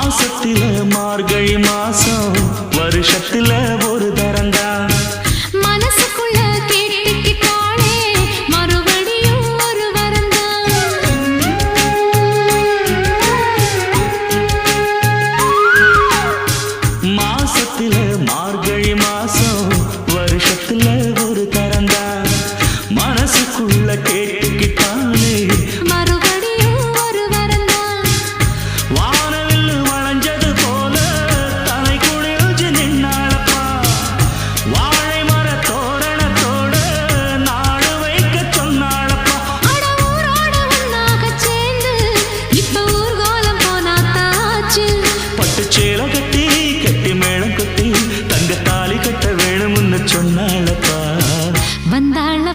மாசத்தில மார்கழி மாசம் வருஷத்துல ஒரு தரந்தா மனசுக்குள்ள கேட்டுக்கிட்டாளே மறுபடியும் ஒரு வரந்தா மாசத்தில மார்கழி மாசம் வருஷத்துல ஒரு தரந்தா மனசுக்குள்ள கேட்டு